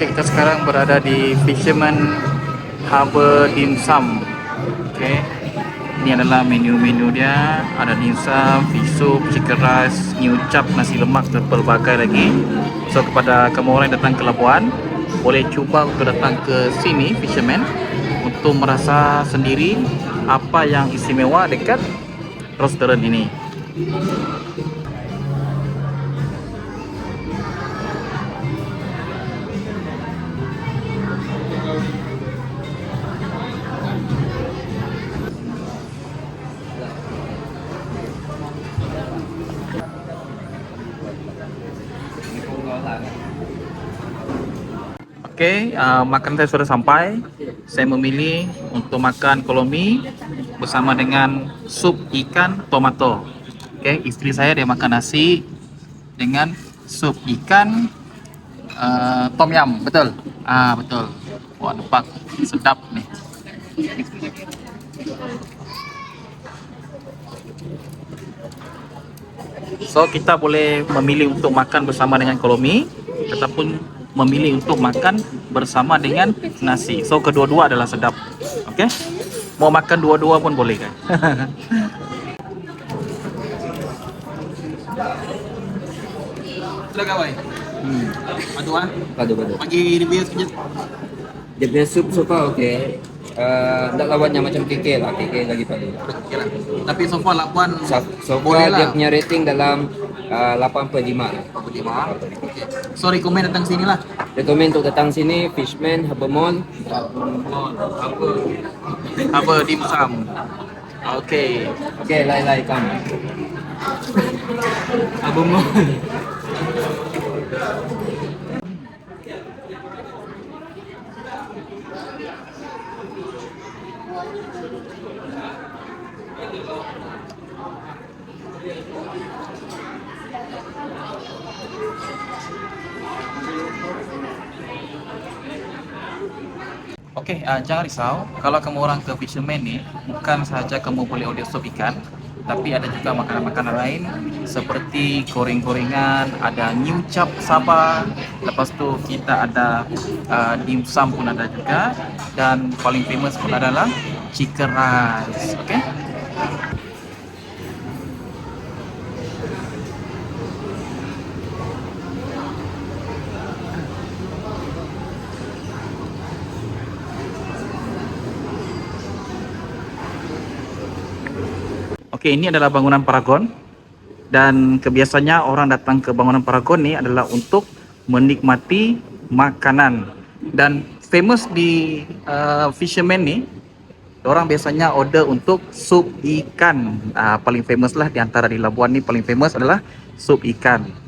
Okay, kita sekarang berada di Fisherman Harbour Dim Sum. Okay, ini adalah menu-menu dia. Ada dim sum, fish soup, chicken rice, new chap, nasi lemak dan pelbagai lagi. So kepada kamu orang yang datang ke Labuan, boleh cuba untuk datang ke sini Fisherman untuk merasa sendiri apa yang istimewa dekat restoran ini. Okey, makan saya sudah sampai. Saya memilih untuk makan kolomi bersama dengan sup ikan tomato. Okey, isteri saya dia makan nasi dengan sup ikan tom yum, betul? Betul. Wah, nampak sedap nih. So kita boleh memilih untuk makan bersama dengan kolomi ataupun memilih untuk makan bersama dengan nasi. So kedua-dua adalah sedap. Okey. Mau makan dua-dua pun boleh kan? Sudah kawan. Padu ah. Padu. Bagi review sekejap. Dia punya sup okey. Tak lawannya macam KK lah. KK lagi padu. Okey lah. Tapi so far Labuan So boleh far dia lah. punya rating dalam 8.5 lah. Okay. So recommend datang sini lah. Rekomen untuk datang sini Fishman Harbour Mall. Apa dim sum. Okey. Okey, lai come. Harbour Mall. Okey, jangan risau. Kalau kamu orang ke Fisherman ni, bukan sahaja kamu boleh order sup ikan, tapi ada juga makanan-makanan lain seperti goreng-gorengan, ada new chap Sabah. Lepas tu kita ada dim sum pun ada juga, dan paling famous pun adalah chicken rice. Okey. Okey, ini adalah bangunan Paragon, dan kebiasaannya orang datang ke bangunan Paragon ni adalah untuk menikmati makanan. Dan famous di Fisherman ni, orang biasanya order untuk sup ikan. Paling famous lah di antara di Labuan ni, paling famous adalah sup ikan.